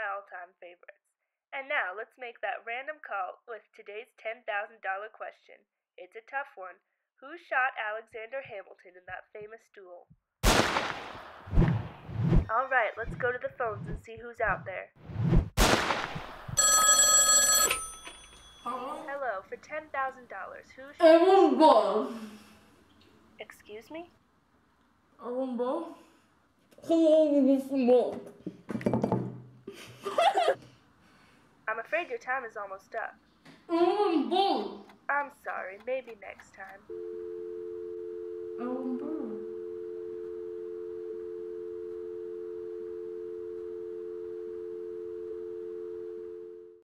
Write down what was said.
my all-time favorites. And now, let's make that random call with today's $10,000 question. It's a tough one. Who shot Alexander Hamilton in that famous duel? Alright, let's go to the phones and see who's out there. Hello, for $10,000, who shot... Aaron Ball. Excuse me? Aaron Ball? Hello, I'm afraid your time is almost up. Aaron Ball. I'm sorry, maybe next time. Aaron Ball.